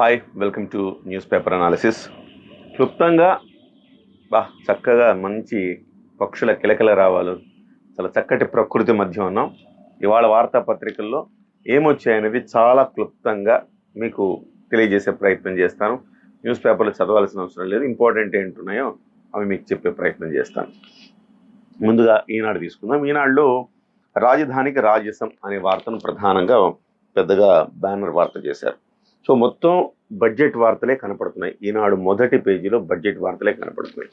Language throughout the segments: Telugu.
Hi, welcome to news paper analysis. క్లుప్తంగా చక్కగా మంచి పక్షుల కిలకిల రావాలు, చాలా చక్కటి ప్రకృతి మధ్య ఉన్నాం. ఇవాళ వార్తాపత్రికల్లో ఏమొచ్చాయనేది చాలా క్లుప్తంగా మీకు తెలియజేసే ప్రయత్నం చేస్తాను. న్యూస్ పేపర్లు చదవాల్సిన అవసరం లేదు, ఇంపార్టెంట్ ఏంటున్నాయో అవి మీకు చెప్పే ప్రయత్నం చేస్తాను. ముందుగా ఈనాడు తీసుకుందాం. ఈనాడులో రాజధానికి రాజసం అనే వార్తను ప్రధానంగా పెద్దగా బ్యానర్ వార్త చేశారు. సో మొత్తం బడ్జెట్ వార్తలే కనపడుతున్నాయి. ఈనాడు మొదటి పేజీలో బడ్జెట్ వార్తలే కనపడుతున్నాయి.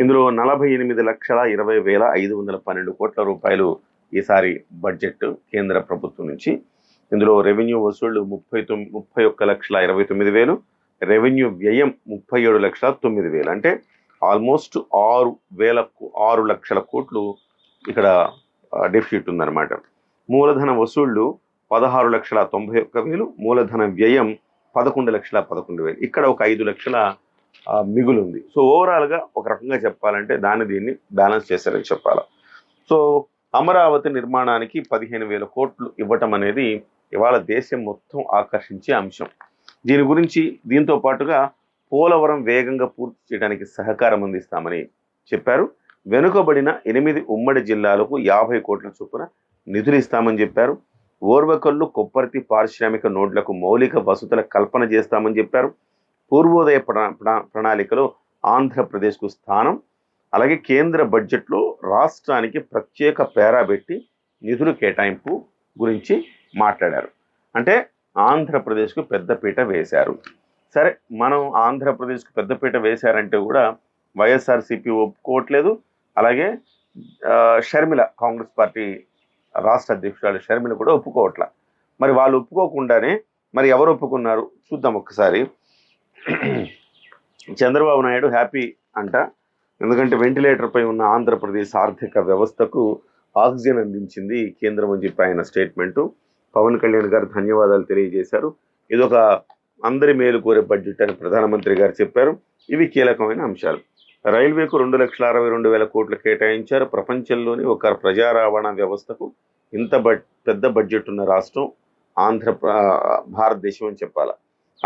ఇందులో 48,20,512 కోట్ల రూపాయలు ఈసారి బడ్జెట్ కేంద్ర ప్రభుత్వం నుంచి. ఇందులో రెవెన్యూ వసూళ్లు 31,29,000, రెవెన్యూ వ్యయం 37,09,000, అంటే ఆల్మోస్ట్ 6 లక్షల కోట్లు ఇక్కడ డెఫిసిట్ ఉందన్నమాట. మూలధన వసూళ్లు 16,91,000, మూలధన వ్యయం 11,11,000. ఇక్కడ ఒక 5 లక్షల మిగులు ఉంది. సో ఓవరాల్గా ఒక రకంగా చెప్పాలంటే దీన్ని బ్యాలెన్స్ చేశారని చెప్పాలి. సో అమరావతి నిర్మాణానికి 15,000 కోట్లు ఇవ్వటం అనేది ఇవాళ దేశం మొత్తం ఆకర్షించే అంశం. దీని గురించి దీంతో పాటుగా పోలవరం వేగంగా పూర్తి చేయడానికి సహకారం అందిస్తామని చెప్పారు. వెనుకబడిన 8 ఉమ్మడి జిల్లాలకు 50 కోట్ల చొప్పున నిధులు ఇస్తామని చెప్పారు. ఓర్వకల్లు, కొప్పర్తి పారిశ్రామిక నోడ్లకు మౌలిక వసతుల కల్పన చేస్తామని చెప్పారు. పూర్వోదయ ప్రణాళికలో ఆంధ్రప్రదేశ్కు స్థానం, అలాగే కేంద్ర బడ్జెట్లో రాష్ట్రానికి ప్రత్యేక పేరా పెట్టి నిధులు కేటాయింపు గురించి మాట్లాడారు. అంటే ఆంధ్రప్రదేశ్కు పెద్దపీట వేశారు. సరే, మనం ఆంధ్రప్రదేశ్కు పెద్దపీట వేశారంటే కూడా వైఎస్ఆర్సీపీ ఒప్పుకోవట్లేదు. అలాగే షర్మిల, కాంగ్రెస్ పార్టీ రాష్ట్ర అధ్యక్షురాలు షర్మిల కూడా ఒప్పుకోవట్ల. మరి వాళ్ళు ఒప్పుకోకుండానే మరి ఎవరు ఒప్పుకున్నారు చూద్దాం ఒక్కసారి. చంద్రబాబు నాయుడు హ్యాపీ అంట, ఎందుకంటే వెంటిలేటర్ పై ఉన్న ఆంధ్రప్రదేశ్ ఆర్థిక వ్యవస్థకు ఆక్సిజన్ అందించింది కేంద్రం అని చెప్పి ఆయన స్టేట్మెంటు. పవన్ కళ్యాణ్ గారు ధన్యవాదాలు తెలియజేశారు. ఇదొక అందరి మేలు కోరే బడ్జెట్ అని ప్రధానమంత్రి గారు చెప్పారు. ఇవి కీలకమైన అంశాలు. రైల్వేకు 2,62,000 కోట్లు కేటాయించారు. ప్రపంచంలోని ఒక ప్రజా రవాణా వ్యవస్థకు ఇంత పెద్ద బడ్జెట్ ఉన్న రాష్ట్రం భారతదేశం అని చెప్పాలి.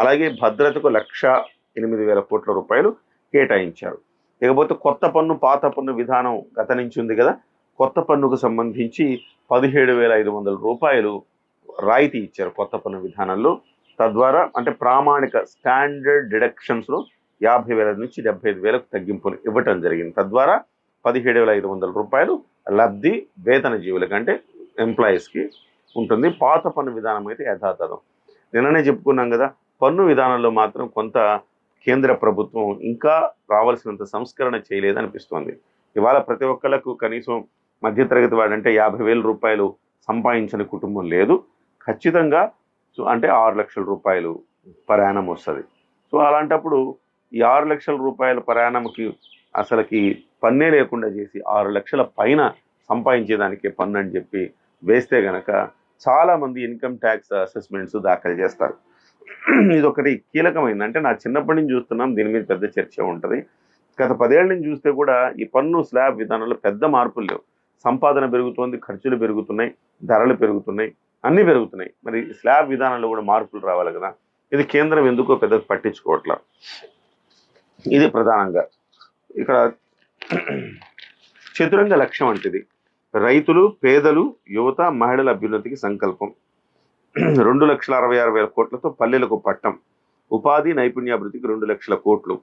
అలాగే భద్రతకు 1,08,000 కోట్ల రూపాయలు కేటాయించారు. ఇకపోతే కొత్త పన్ను పాత పన్ను విధానం గత నుంచి ఉంది కదా, కొత్త పన్నుకు సంబంధించి 17,500 రూపాయలు రాయితీ ఇచ్చారు కొత్త పన్ను విధానంలో. తద్వారా అంటే ప్రామాణిక స్టాండర్డ్ డిడక్షన్స్లో 50,000 నుంచి 75,000 తగ్గింపులు ఇవ్వటం జరిగింది. తద్వారా 17,500 రూపాయలు లబ్ధి వేతన జీవులకి, అంటే ఎంప్లాయీస్కి ఉంటుంది. పాత పన్ను విధానం అయితే యథాతథం. నిన్ననే చెప్పుకున్నాం కదా, పన్ను విధానంలో మాత్రం కొంత కేంద్ర ప్రభుత్వం ఇంకా రావాల్సినంత సంస్కరణ చేయలేదనిపిస్తోంది. ఇవాళ ప్రతి ఒక్కళ్ళకు కనీసం మధ్యతరగతి వాడంటే 50,000 రూపాయలు సంపాదించని కుటుంబం లేదు. ఖచ్చితంగా అంటే 6 లక్షల రూపాయలు ప్రయాణం వస్తుంది. సో అలాంటప్పుడు ఈ 6 లక్షల రూపాయల ప్రయాణంకి అసలుకి పన్నే లేకుండా చేసి 6 లక్షల పైన సంపాదించేదానికే పన్ను అని చెప్పి వేస్తే గనక చాలామంది ఇన్కమ్ ట్యాక్స్ అసెస్మెంట్స్ దాఖలు చేస్తారు. ఇదొకటి కీలకమైంది. అంటే నా చిన్నప్పటి నుంచి చూస్తున్నాం, దీని మీద పెద్ద చర్చ ఉంటుంది. గత 10 ఏళ్ళ నుంచి చూస్తే కూడా ఈ పన్ను స్లాబ్ విధానంలో పెద్ద మార్పులు లేవు. సంపాదన పెరుగుతోంది, ఖర్చులు పెరుగుతున్నాయి, ధరలు పెరుగుతున్నాయి, అన్నీ పెరుగుతున్నాయి. మరి స్లాబ్ విధానంలో కూడా మార్పులు రావాలి కదా. ఇది కేంద్రం ఎందుకో పెద్ద పట్టించుకోవట్లేదు. ఇది ప్రధానంగా ఇక్కడ చతురంగ లక్ష్యం అంటేది రైతులు, పేదలు, యువత, మహిళల అభ్యున్నతికి సంకల్పం. 2,66,000 కోట్లతో పల్లెలకు పట్టం. ఉపాధి నైపుణ్యాభివృద్ధికి 2 లక్షల కోట్లు.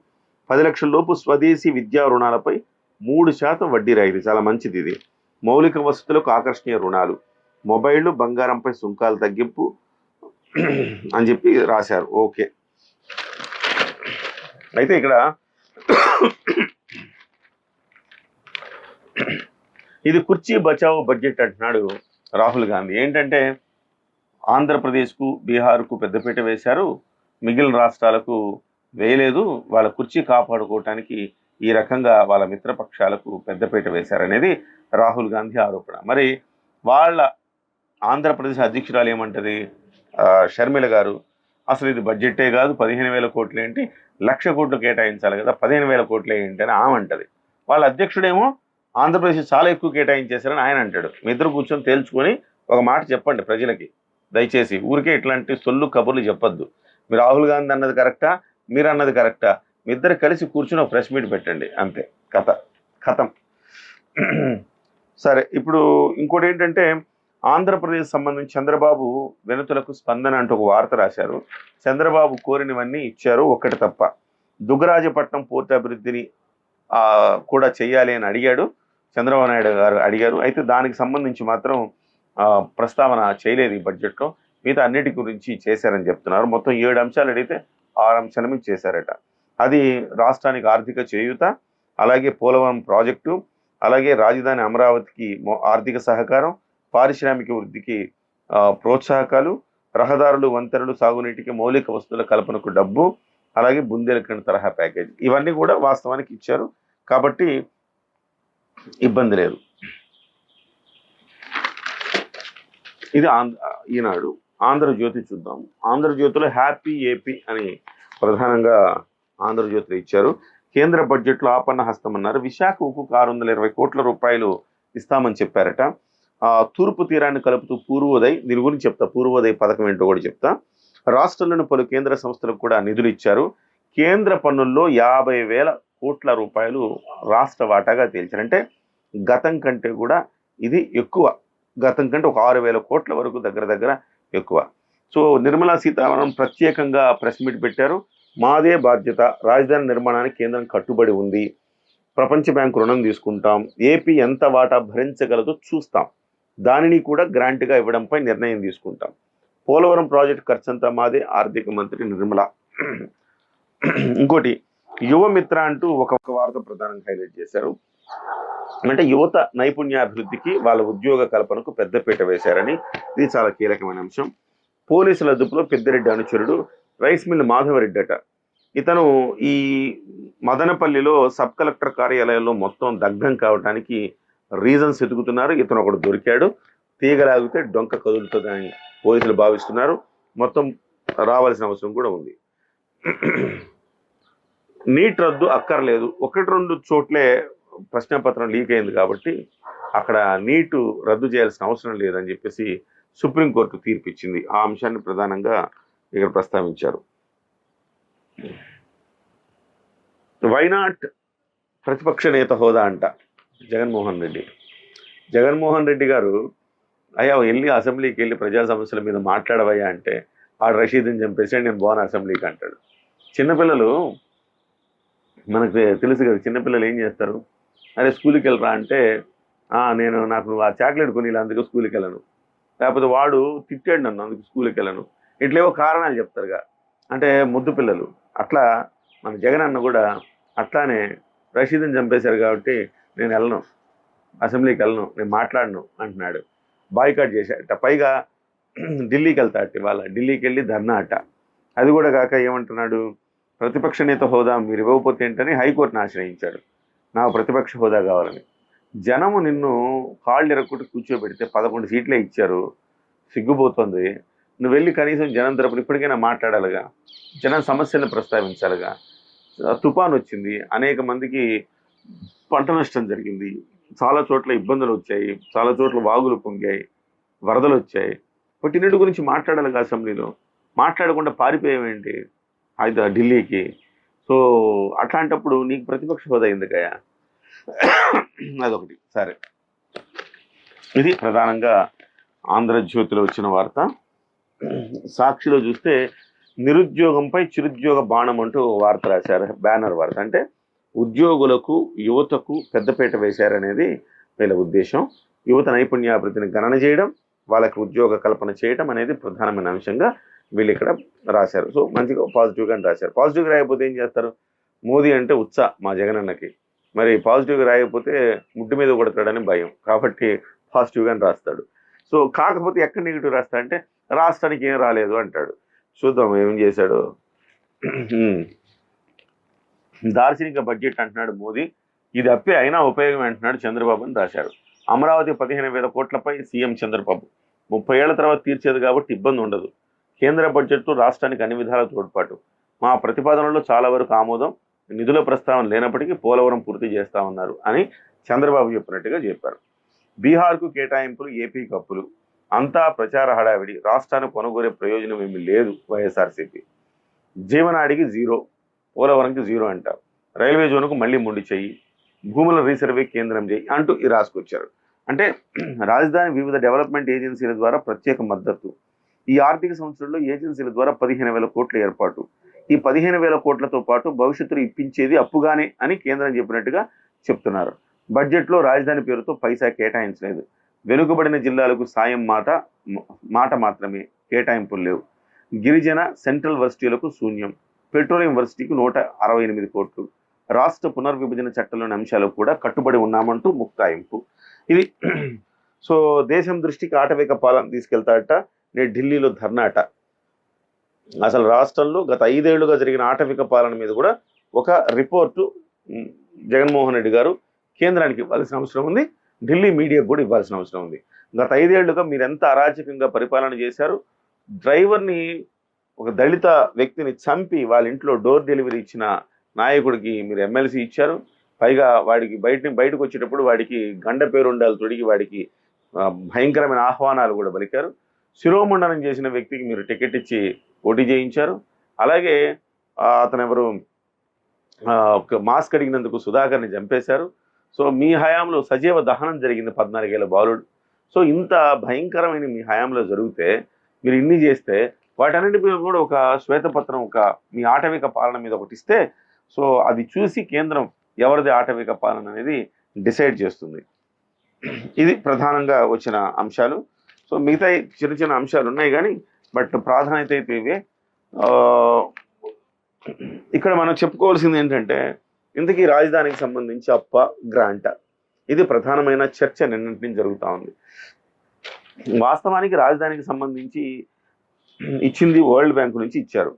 10 లక్షల లోపు స్వదేశీ విద్యా రుణాలపై 3% వడ్డీ రాయితీ, చాలా మంచిది ఇది. మౌలిక వసతులకు ఆకర్షణీయ రుణాలు, మొబైళ్లు, బంగారంపై సుంకాలు తగ్గింపు అని చెప్పి రాశారు. ఓకే, అయితే ఇక్కడ ఇది కుర్చీ బచావో బడ్జెట్ అంటున్నాడు రాహుల్ గాంధీ. ఏంటంటే ఆంధ్రప్రదేశ్కు, బీహార్కు పెద్దపీట వేశారు, మిగిలిన రాష్ట్రాలకు వేయలేదు. వాళ్ళ కుర్చీ కాపాడుకోవటానికి ఈ రకంగా వాళ్ళ మిత్రపక్షాలకు పెద్దపీట వేశారనేది రాహుల్ గాంధీ ఆరోపణ. మరి వాళ్ళ ఆంధ్రప్రదేశ్ అధ్యక్షురాలు ఏమంటది, షర్మిల గారు, అసలు ఇది బడ్జెటే కాదు, 15,000 కోట్లు ఏంటి, 1,00,000 కోట్లు కేటాయించాలి కదా, 15,000 కోట్లే ఏంటి అని ఆమె అంటది. వాళ్ళ అధ్యక్షుడేమో ఆంధ్రప్రదేశ్ చాలా ఎక్కువ కేటాయించేశారని ఆయన అంటాడు. మీ ఇద్దరు కూర్చొని తేల్చుకొని ఒక మాట చెప్పండి ప్రజలకి, దయచేసి ఊరికే ఇట్లాంటి సొల్లు కబుర్లు చెప్పొద్దు. మీరు రాహుల్ గాంధీ అన్నది కరెక్టా, మీరు అన్నది కరెక్టా, మీ ఇద్దరు కలిసి కూర్చుని ఒక ప్రెస్ మీట్ పెట్టండి, అంతే కథం. సరే, ఇప్పుడు ఇంకోటి ఏంటంటే ఆంధ్రప్రదేశ్ సంబంధించి చంద్రబాబు వినతులకు స్పందన అంటూ ఒక వార్త రాశారు. చంద్రబాబు కోరినవన్నీ ఇచ్చారు, ఒక్కటి తప్ప. దుగ్గరాజపట్నం పోర్టు అభివృద్ధిని కూడా చేయాలి అని అడిగాడు, చంద్రబాబు నాయుడు గారు అడిగారు. అయితే దానికి సంబంధించి మాత్రం ప్రస్తావన చేయలేదు ఈ బడ్జెట్లో. మిగతా అన్నిటి గురించి చేశారని చెప్తున్నారు. మొత్తం 7 అంశాలు అడిగితే 6 అంశాల మీద చేశారట. అది రాష్ట్రానికి ఆర్థిక చేయూత, అలాగే పోలవరం ప్రాజెక్టు, అలాగే రాజధాని అమరావతికి ఆర్థిక సహకారం, పారిశ్రామిక వృద్ధికి ప్రోత్సాహకాలు, రహదారులు, వంతెనలు, సాగునీటికి మౌలిక వస్తువుల కల్పనకు డబ్బు, అలాగే బుందేలఖండ్ తరహా ప్యాకేజ్, ఇవన్నీ కూడా వాస్తవానికి ఇచ్చారు కాబట్టి ఇబ్బంది లేదు. ఇది ఈనాడు. ఆంధ్రజ్యోతి చూద్దాం. ఆంధ్రజ్యోతిలో హ్యాపీ ఏపీ అని ప్రధానంగా ఆంధ్రజ్యోతిలో ఇచ్చారు. కేంద్ర బడ్జెట్లో ఆపన్న హస్తం అన్నారు. విశాఖ ఉక్కుకు 620 కోట్ల రూపాయలు ఇస్తామని చెప్పారట. తూర్పు తీరాన్ని కలుపుతూ పూర్వోదయ్, దీని గురించి చెప్తా, పూర్వోదయ్ పథకం ఏంటో కూడా చెప్తా. రాష్ట్రంలోని పలు కేంద్ర సంస్థలకు కూడా నిధులు ఇచ్చారు. కేంద్ర పన్నుల్లో 50,000 కోట్ల రూపాయలు రాష్ట్ర వాటాగా తేల్చారు. అంటే గతం కంటే కూడా ఇది ఎక్కువ, గతం కంటే ఒక 6,000 కోట్ల వరకు దగ్గర ఎక్కువ. సో నిర్మలా సీతారామన్ ప్రత్యేకంగా ప్రెస్ మీట్ పెట్టారు. మాదే బాధ్యత, రాజధాని నిర్మాణానికి కేంద్రం కట్టుబడి ఉంది, ప్రపంచ బ్యాంకు రుణం తీసుకుంటాం, ఏపీ ఎంత వాటా భరించగలదో చూస్తాం, దానిని కూడా గ్రాంట్గా ఇవ్వడంపై నిర్ణయం తీసుకుంటాం, పోలవరం ప్రాజెక్టు ఖర్చంతా మాదే, ఆర్థిక మంత్రి నిర్మల. ఇంకోటి యువమిత్ర అంటూ ఒక వార్త ప్రధానంగా హైలైట్ చేశారు. అంటే యువత నైపుణ్యాభివృద్ధికి, వాళ్ళ ఉద్యోగ కల్పనకు పెద్దపీట వేశారని, ఇది చాలా కీలకమైన అంశం. పోలీసుల అదుపులో పెద్దిరెడ్డి అనుచరుడు రైస్ మిల్ మాధవరెడ్డి అట. ఇతను ఈ మదనపల్లిలో సబ్ కలెక్టర్ కార్యాలయంలో మొత్తం దగ్ధం కావడానికి రీజన్స్ ఎదుగుతున్నారు. ఇతను ఒకడు దొరికాడు, తీగలాగితే డొంక కదులుతుందని పోలీసులు భావిస్తున్నారు. మొత్తం రావాల్సిన అవసరం కూడా ఉంది. నీట్ రద్దు అక్కర్లేదు, 1-2 చోట్లే ప్రశ్నపత్రం లీక్ అయింది కాబట్టి అక్కడ నీటు రద్దు చేయాల్సిన అవసరం లేదని చెప్పేసి సుప్రీంకోర్టు తీర్పు ఇచ్చింది. ఆ అంశాన్ని ప్రధానంగా ఇక్కడ ప్రస్తావించారు. వైనాట్ ప్రతిపక్ష నేత హోదా అంట జగన్మోహన్ రెడ్డి గారు, అయ్యా వెళ్ళి అసెంబ్లీకి వెళ్ళి ప్రజా సమస్యల మీద మాట్లాడవయ్యా అంటే ఆడు రషీద్ని చంపేసి నేను పోను అసెంబ్లీకి అంటాడు. చిన్నపిల్లలు మనకు తెలుసు కదా, చిన్నపిల్లలు ఏం చేస్తారు, అరే స్కూల్కి వెళ్ళరా అంటే నాకు ఆ చాక్లెట్ కొని అందుకు స్కూల్కి వెళ్ళను, లేకపోతే వాడు తిట్టాడు నన్ను అందుకు స్కూల్కి వెళ్ళను, ఇట్లేవో కారణాలు చెప్తారుగా. అంటే ముద్దు పిల్లలు. అట్లా మన జగన్ అన్న కూడా అట్లానే రషీద్ని చంపేశారు కాబట్టి నేను వెళ్ళను, అసెంబ్లీకి వెళ్ళను, నేను మాట్లాడను అంటున్నాడు. బాయ్కాట్ చేశాడట. పైగా ఢిల్లీకి వెళ్తాడట, ఇవాళ ఢిల్లీకి వెళ్ళి ధర్నా అట. అది కూడా కాక ఏమంటున్నాడు, ప్రతిపక్ష నేత హోదా మీరు ఇవ్వకపోతే ఏంటని హైకోర్టును ఆశ్రయించాడు, నాకు ప్రతిపక్ష హోదా కావాలని. జనము నిన్ను కాళ్ళు ఎరక్కుంటూ కూర్చోబెడితే 11 సీట్లే ఇచ్చారు, సిగ్గుపోతుంది. నువ్వు వెళ్ళి కనీసం జనం తరపున ఇప్పటికైనా మాట్లాడాలిగా, జనం సమస్యలను ప్రస్తావించాలిగా. తుఫాన్ వచ్చింది, అనేక మందికి పంట నష్టం జరిగింది, చాలా చోట్ల ఇబ్బందులు వచ్చాయి, చాలా చోట్ల వాగులు పొంగాయి, వరదలు వచ్చాయి. వీటిన్నిటి గురించి మాట్లాడాలిగా అసెంబ్లీలో. మాట్లాడకుండా పారిపోయావేంటి ఢిల్లీకి? సో అట్లాంటప్పుడు నీకు ప్రతిపక్ష హోదా ఎందుకయ్యా? అదొకటి. సరే, ఇది ప్రధానంగా ఆంధ్రజ్యోతిలో వచ్చిన వార్త. సాక్షిలో చూస్తే నిరుద్యోగంపై చిరుద్యోగ బాణం అంటూ వార్త రాశారు, బ్యానర్ వార్త. అంటే ఉద్యోగులకు, యువతకు పెద్దపీట వేశారనేది వీళ్ళ ఉద్దేశం. యువత నైపుణ్యాభివృద్ధిని గణన చేయడం, వాళ్ళకి ఉద్యోగ కల్పన చేయడం అనేది ప్రధానమైన అంశంగా వీళ్ళు ఇక్కడ రాశారు. సో మంచిగా పాజిటివ్గానే రాశారు. పాజిటివ్గా రాయకపోతే ఏం చేస్తారు? మోదీ అంటే ఉత్సాహ మా జగనన్నకి, మరి పాజిటివ్గా రాయకపోతే ముడ్డు మీద కొడతాడని భయం, కాబట్టి పాజిటివ్గానే రాస్తాడు. సో కాకపోతే ఎక్కడ నెగిటివ్ రాస్తాడంటే రాష్ట్రానికి ఏం రాలేదు అంటాడు. చూద్దాం ఏం చేశాడు. దార్శనిక బడ్జెట్ అంటున్నాడు మోదీ, ఇది అప్పే అయినా ఉపయోగం అంటున్నాడు చంద్రబాబు అని రాశారు. అమరావతి 15,000 కోట్లపై సీఎం చంద్రబాబు, 30 ఏళ్ల తర్వాత తీర్చేది కాబట్టి ఇబ్బంది ఉండదు. కేంద్ర బడ్జెట్తో రాష్ట్రానికి అన్ని విధాల తోడ్పాటు, మా ప్రతిపాదనలో చాలా వరకు ఆమోదం, నిధుల ప్రస్తావన లేనప్పటికీ పోలవరం పూర్తి చేస్తామన్నారు అని చంద్రబాబు చెప్పినట్టుగా చెప్పారు. బీహార్కు కేటాయింపులు, ఏపీకి అప్పులు, అంతా ప్రచార హడావిడి, రాష్ట్రాన్ని కొనుగోలే ప్రయోజనం ఏమీ లేదు వైఎస్ఆర్సీపీ. జీవనాడికి జీరో, పోలవరంకి జీరో అంటారు, రైల్వే జోన్కు మళ్ళీ మొండి చెయ్యి, భూముల రీసర్వే కేంద్రం చేయి అంటూ ఈ రాసుకొచ్చారు. అంటే రాజధాని వివిధ డెవలప్మెంట్ ఏజెన్సీల ద్వారా ప్రత్యేక మద్దతు. ఈ ఆర్థిక సంవత్సరంలో ఏజెన్సీల ద్వారా 15,000 కోట్ల ఏర్పాటు. ఈ 15,000 కోట్లతో పాటు భవిష్యత్తులో ఇప్పించేది అప్పుగానే అని కేంద్రం చెప్పినట్టుగా చెప్తున్నారు. బడ్జెట్లో రాజధాని పేరుతో పైసా కేటాయించలేదు. వెనుకబడిన జిల్లాలకు సాయం మాట మాత్రమే, కేటాయింపులు లేవు. గిరిజన సెంట్రల్ వర్సిటీలకు శూన్యం. పెట్రోలియం వర్సిటీకి 168 కోట్లు. రాష్ట్ర పునర్విభజన చట్టంలోని అంశాలకు కూడా కట్టుబడి ఉన్నామంటూ ముక్తాయింపు. ఇది సో దేశం దృష్టికి ఆటవిక పాలన తీసుకెళ్తాడట. నేడు ఢిల్లీలో ధర్నాట. అసలు రాష్ట్రంలో గత 5 ఏళ్లుగా జరిగిన ఆటవిక పాలన మీద కూడా ఒక రిపోర్టు జగన్మోహన్ రెడ్డి గారు కేంద్రానికి ఇవ్వాల్సిన అవసరం ఉంది, ఢిల్లీ మీడియాకు కూడా ఇవ్వాల్సిన అవసరం ఉంది. గత 5 ఏళ్లుగా మీరు ఎంత అరాచకంగా పరిపాలన చేశారు. డ్రైవర్ని, ఒక దళిత వ్యక్తిని చంపి వాళ్ళ ఇంట్లో డోర్ డెలివరీ ఇచ్చిన నాయకుడికి మీరు ఎమ్మెల్సీ ఇచ్చారు. పైగా వాడికి బయటకు వచ్చేటప్పుడు వాడికి గండ పేరు ఉండాలి తొడిగి వాడికి భయంకరమైన ఆహ్వానాలు కూడా పలికారు. శిరోమండనం చేసిన వ్యక్తికి మీరు టికెట్ ఇచ్చి పోటీ చేయించారు. అలాగే అతను ఎవరు మాస్క్ అడిగినందుకు సుధాకర్ని చంపేశారు. సో మీ హయాంలో సజీవ దహనం జరిగింది 14 ఏళ్ల బాలుడు. సో ఇంత భయంకరమైన మీ హయాంలో జరిగితే మీరు ఇన్ని చేస్తే వాటన్నిటి మీద కూడా ఒక శ్వేతపత్రం, ఒక మీ ఆటవిక పాలన మీద ఒకటి ఇస్తే సో అది చూసి కేంద్రం ఎవరిది ఆటవిక పాలన అనేది డిసైడ్ చేస్తుంది. ఇది ప్రధానంగా వచ్చిన అంశాలు. సో మిగతా చిన్న చిన్న అంశాలు ఉన్నాయి కానీ బట్ ప్రాధాన్యత అయితే ఇవే. ఇక్కడ మనం చెప్పుకోవాల్సింది ఏంటంటే ఇంతకీ రాజధానికి సంబంధించి అప్ప గ్రాంట, ఇది ప్రధానమైన చర్చ నిన్నటి నుంచి జరుగుతూ ఉంది. వాస్తవానికి రాజధానికి సంబంధించి ఇచ్చింది వరల్డ్ బ్యాంకు నుంచి ఇచ్చారు.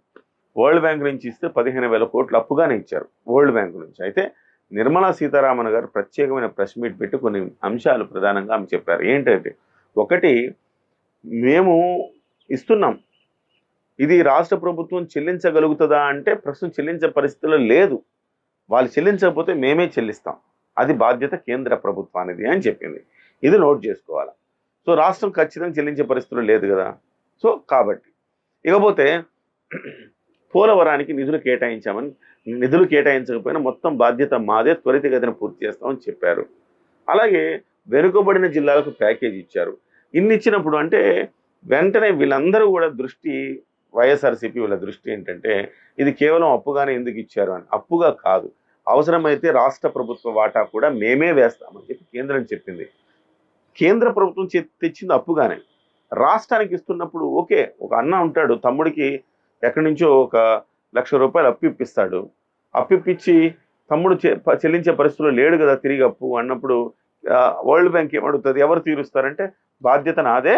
వరల్డ్ బ్యాంక్ నుంచి ఇస్తే 15,000 కోట్లు అప్పుగానే ఇచ్చారు వరల్డ్ బ్యాంకు నుంచి. అయితే నిర్మలా సీతారామన్ గారు ప్రత్యేకమైన ప్రెస్ మీట్ పెట్టి కొన్ని అంశాలు ప్రధానంగా ఆమె చెప్పారు. ఏంటంటే ఒకటి, మేము ఇస్తున్నాం, ఇది రాష్ట్ర ప్రభుత్వం చెల్లించగలుగుతుందా అంటే ప్రస్తుతం చెల్లించే పరిస్థితిలో లేదు. వాళ్ళు చెల్లించకపోతే మేమే చెల్లిస్తాం, అది బాధ్యత కేంద్ర ప్రభుత్వానిది అని చెప్పింది. ఇది నోట్ చేసుకోవాలి. సో రాష్ట్రం ఖచ్చితంగా చెల్లించే పరిస్థితులు లేదు కదా. సో కాబట్టి ఇకపోతే పోలవరానికి నిధులు కేటాయించామని, నిధులు కేటాయించకపోయినా మొత్తం బాధ్యత మాదే, త్వరితగతిన పూర్తి చేస్తామని చెప్పారు. అలాగే వెనుకబడిన జిల్లాలకు ప్యాకేజ్ ఇచ్చారు. ఇన్ని ఇచ్చినప్పుడు అంటే వెంటనే వీళ్ళందరూ కూడా దృష్టి, వైఎస్ఆర్సీపీ వీళ్ళ దృష్టి ఏంటంటే ఇది కేవలం అప్పుగానే ఎందుకు ఇచ్చారు అని. అప్పుగా కాదు, అవసరమైతే రాష్ట్ర ప్రభుత్వ వాటా కూడా మేమే వేస్తామని చెప్పి కేంద్రం చెప్పింది. కేంద్ర ప్రభుత్వం తెచ్చింది అప్పుగానే, రాష్ట్రానికి ఇస్తున్నప్పుడు ఓకే, ఒక అన్న ఉంటాడు, తమ్ముడికి ఎక్కడి నుంచో ₹1,00,000 అప్పు ఇప్పిస్తాడు. అప్పు ఇప్పించి తమ్ముడు చెల్లించే పరిస్థితుల్లో లేడు కదా తిరిగి అప్పు అన్నప్పుడు వరల్డ్ బ్యాంక్ ఏమడుగుతుంది, ఎవరు తీరుస్తారంటే బాధ్యత నాదే,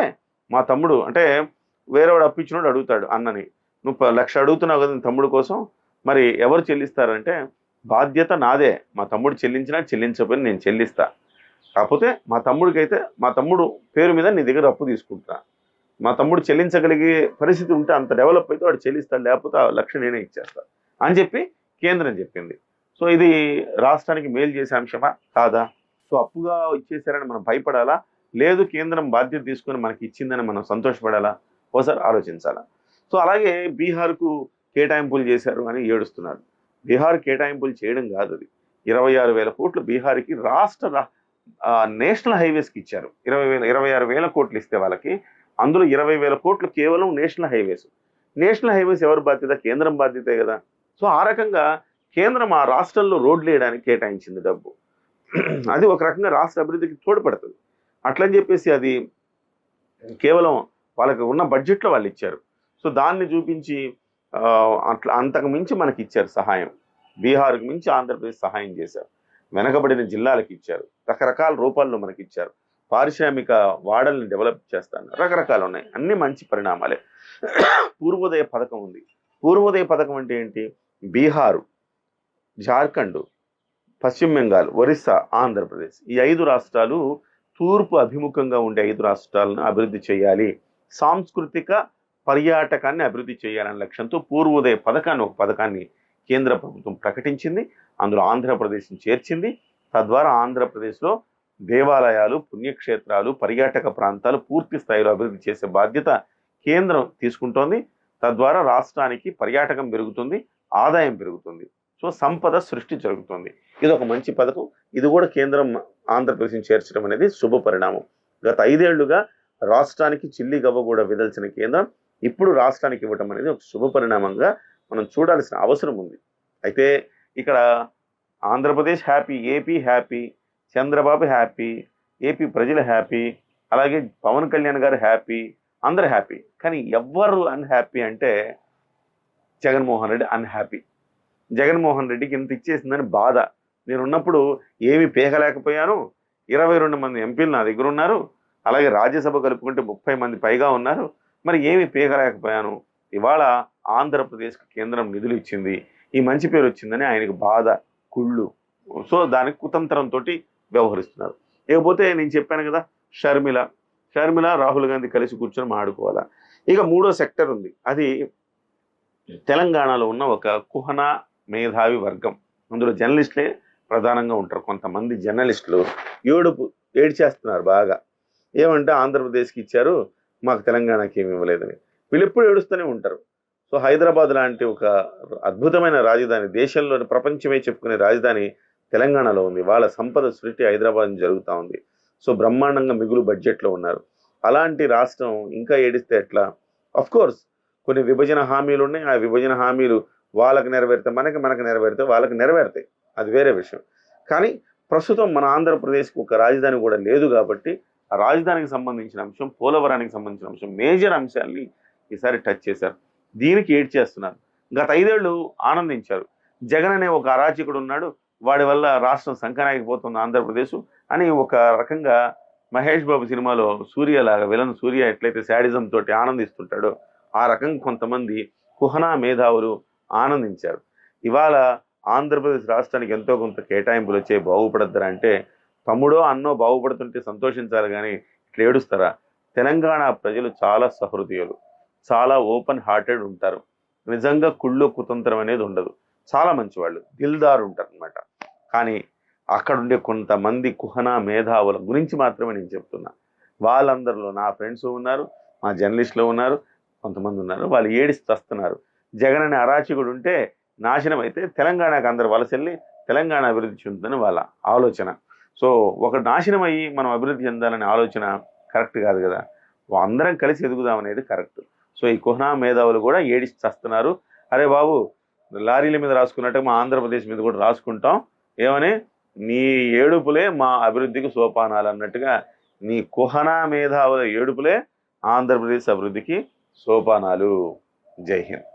మా తమ్ముడు అంటే వేరేవాడు అప్పు ఇచ్చినోడు అడుగుతాడు అన్నని, నువ్వు 1,00,000 అడుగుతున్నావు కదా తమ్ముడు కోసం, మరి ఎవరు చెల్లిస్తారంటే బాధ్యత నాదే, మా తమ్ముడు చెల్లించినా చెల్లించకపోయినా నేను చెల్లిస్తా, కాకపోతే మా తమ్ముడికైతే మా తమ్ముడు పేరు మీద నీ దగ్గర అప్పు తీసుకుంటా, మా తమ్ముడు చెల్లించగలిగే పరిస్థితి ఉంటే అంత డెవలప్ అయితే వాడు చెల్లిస్తాడు, లేకపోతే ఆ 1,00,000 నేనే ఇచ్చేస్తా అని చెప్పి కేంద్రం చెప్పింది. సో ఇది రాష్ట్రానికి మేలు చేసే అంశమా కాదా? సో అప్పుగా ఇచ్చేసారని మనం భయపడాలా, లేదు కేంద్రం బాధ్యత తీసుకొని మనకి ఇచ్చిందని మనం సంతోషపడాలా, ఒకసారి ఆలోచించాలా. సో అలాగే బీహార్కు కేటాయింపులు చేశారు అని ఏడుస్తున్నారు. బీహార్ కేటాయింపులు చేయడం కాదు, అది 26,000 కోట్లు బీహార్కి రాష్ట్ర నేషనల్ హైవేస్కి ఇచ్చారు. 26,000 కోట్లు ఇస్తే వాళ్ళకి అందులో 20,000 కోట్లు కేవలం నేషనల్ హైవేస్. నేషనల్ హైవేస్ ఎవరి బాధ్యత? కేంద్రం బాధ్యతే కదా. సో ఆ రకంగా కేంద్రం ఆ రాష్ట్రంలో రోడ్లు వేయడానికి కేటాయించింది డబ్బు. అది ఒక రకంగా రాష్ట్ర అభివృద్ధికి తోడ్పడుతుంది. అట్లని చెప్పేసి అది కేవలం వాళ్ళకి ఉన్న బడ్జెట్లో వాళ్ళు ఇచ్చారు. సో దాన్ని చూపించి అట్లా అంతకు మించి మనకి ఇచ్చారు సహాయం. బీహార్కి మించి ఆంధ్రప్రదేశ్ సహాయం చేశారు. వెనకబడిన జిల్లాలకు ఇచ్చారు, రకరకాల రూపాల్లో మనకి ఇచ్చారు. పారిశ్రామిక వాడల్ని డెవలప్ చేస్తాను, రకరకాలు ఉన్నాయి, అన్ని మంచి పరిణామాలే. పూర్వోదయ పథకం ఉంది. పూర్వోదయ పథకం అంటే ఏంటి? బీహారు, జార్ఖండ్, పశ్చిమ బెంగాల్, ఒరిస్సా, ఆంధ్రప్రదేశ్, ఈ 5 రాష్ట్రాలు తూర్పు అభిముఖంగా ఉండే 5 రాష్ట్రాలను అభివృద్ధి చేయాలి, సాంస్కృతిక పర్యాటకాన్ని అభివృద్ధి చేయాలనే లక్ష్యంతో పూర్వోదయ పథకాన్ని, ఒక పథకాన్ని కేంద్ర ప్రభుత్వం ప్రకటించింది. అందులో ఆంధ్రప్రదేశ్ని చేర్చింది. తద్వారా ఆంధ్రప్రదేశ్లో దేవాలయాలు, పుణ్యక్షేత్రాలు, పర్యాటక ప్రాంతాలు పూర్తి స్థాయిలో అభివృద్ధి చేసే బాధ్యత కేంద్రం తీసుకుంటోంది. తద్వారా రాష్ట్రానికి పర్యాటకం పెరుగుతుంది, ఆదాయం పెరుగుతుంది. సో సంపద సృష్టి జరుగుతుంది. ఇది ఒక మంచి పథకం. ఇది కూడా కేంద్రం ఆంధ్రప్రదేశ్ని చేర్చడం అనేది శుభ పరిణామం. గత 5 ఏళ్లుగా రాష్ట్రానికి చిల్లి గవ్వ కూడా విదల్చిన కేంద్రం ఇప్పుడు రాష్ట్రానికి ఇవ్వటం అనేది ఒక శుభ పరిణామంగా మనం చూడాల్సిన అవసరం ఉంది. అయితే ఇక్కడ Andhra Pradesh happy, AP happy, Chandrababu happy, AP ప్రజలు హ్యాపీ, అలాగే పవన్ కళ్యాణ్ గారు హ్యాపీ, అందరు హ్యాపీ. కానీ ఎవ్వరు అన్హ్యాపీ అంటే జగన్మోహన్ రెడ్డి అన్హ్యాపీ. జగన్మోహన్ రెడ్డికి ఇంత ఇచ్చేసిందని బాధ. నేనున్నప్పుడు ఏమి పీకలేకపోయాను, 22 మంది ఎంపీలు నా దగ్గర ఉన్నారు, అలాగే రాజ్యసభ కలుపుకుంటే 30 మంది పైగా ఉన్నారు, మరి ఏమి పీకలేకపోయాను. ఇవాళ ఆంధ్రప్రదేశ్కి కేంద్రం నిధులు ఇచ్చింది, ఈ మంచి పేరు వచ్చిందని ఆయనకు బాధ, కుళ్ళు. సో దానికి కుతంత్రంతో వ్యవహరిస్తున్నారు. ఇకపోతే నేను చెప్పాను కదా, షర్మిల రాహుల్ గాంధీ కలిసి కూర్చొని మాట్లాడుకోవాలా. ఇక 3వ సెక్టర్ ఉంది. అది తెలంగాణలో ఉన్న ఒక కుహన మేధావి వర్గం. అందులో జర్నలిస్టులే ప్రధానంగా ఉంటారు. కొంతమంది జర్నలిస్టులు ఏడ్చేస్తున్నారు బాగా. ఏమంటే ఆంధ్రప్రదేశ్కి ఇచ్చారు, మాకు తెలంగాణకి ఏమి ఇవ్వలేదని. వీళ్ళు ఎప్పుడు ఏడుస్తూనే ఉంటారు. సో హైదరాబాద్ లాంటి ఒక అద్భుతమైన రాజధాని, దేశంలోని ప్రపంచమే చెప్పుకునే రాజధాని తెలంగాణలో ఉంది. వాళ్ళ సంపద సృష్టి హైదరాబాద్ జరుగుతూ ఉంది. సో బ్రహ్మాండంగా మిగులు బడ్జెట్లో ఉన్నారు. అలాంటి రాష్ట్రం ఇంకా ఏడిస్తే ఎట్లా? అఫ్ కోర్స్ కొన్ని విభజన హామీలు ఉన్నాయి. ఆ విభజన హామీలు వాళ్ళకి నెరవేరితే మనకి నెరవేరితే వాళ్ళకి నెరవేరుతాయి, అది వేరే విషయం. కానీ ప్రస్తుతం మన ఆంధ్రప్రదేశ్కి ఒక రాజధాని కూడా లేదు కాబట్టి ఆ రాజధానికి సంబంధించిన అంశం, పోలవరానికి సంబంధించిన అంశం, మేజర్ అంశాన్ని ఈసారి టచ్ చేశారు. దీనికి ఏడ్చేస్తున్నారు. గత 5 ఏళ్ళు ఆనందించారు. జగన్ అనే ఒక అరాచకుడు ఉన్నాడు, వాడి వల్ల రాష్ట్రం సంకనాగిపోతుంది ఆంధ్రప్రదేశ్ అని ఒక రకంగా మహేష్ బాబు సినిమాలో సూర్యలాగా, విలన్ సూర్య ఎట్లయితే శాడిజం తోటి ఆనందిస్తుంటాడో ఆ రకంగా కొంతమంది కుహనా మేధావులు ఆనందించారు. ఇవాళ ఆంధ్రప్రదేశ్ రాష్ట్రానికి ఎంతో కొంత కేటాయింపులు వచ్చే బాగుపడద్దురా అంటే, తమ్ముడో అన్నో బాగుపడుతుంటే సంతోషించాలి కానీ ఇట్లా ఏడుస్తారా? తెలంగాణ ప్రజలు చాలా సహృదయులు, చాలా ఓపెన్ హార్టెడ్ ఉంటారు. నిజంగా కుళ్ళు కుతంత్రం అనేది ఉండదు. చాలా మంచివాళ్ళు, దిల్దారు ఉంటారు అనమాట. కానీ అక్కడ ఉండే కొంతమంది కుహనా మేధావుల గురించి మాత్రమే నేను చెప్తున్నా. వాళ్ళందరిలో నా ఫ్రెండ్స్ ఉన్నారు, మా జర్నలిస్టులు ఉన్నారు, కొంతమంది ఉన్నారు. వాళ్ళు ఏడిస్తస్తున్నారు. జగన్ అనే అరాచకుడు ఉంటే నాశనం అయితే తెలంగాణకు అందరు వలసెళ్ళి తెలంగాణ అభివృద్ధి చెందుతుందని వాళ్ళ ఆలోచన. సో ఒక నాశనం అయ్యి మనం అభివృద్ధి చెందాలనే ఆలోచన కరెక్ట్ కాదు కదా. అందరం కలిసి ఎదుగుదామనేది కరెక్ట్. సో ఈ కుహనా మేధావులు కూడా ఏడిస్తస్తున్నారు. అరే బాబు, లారీల మీద రాసుకున్నట్టు మా ఆంధ్రప్రదేశ్ మీద కూడా రాసుకుంటాం, ఏమని నీ ఏడుపులే మా అభివృద్ధికి సోపానాలు అన్నట్టుగా నీ కుహనా మేధావుల ఏడుపులే ఆంధ్రప్రదేశ్ అభివృద్ధికి సోపానాలు. జై హింద్.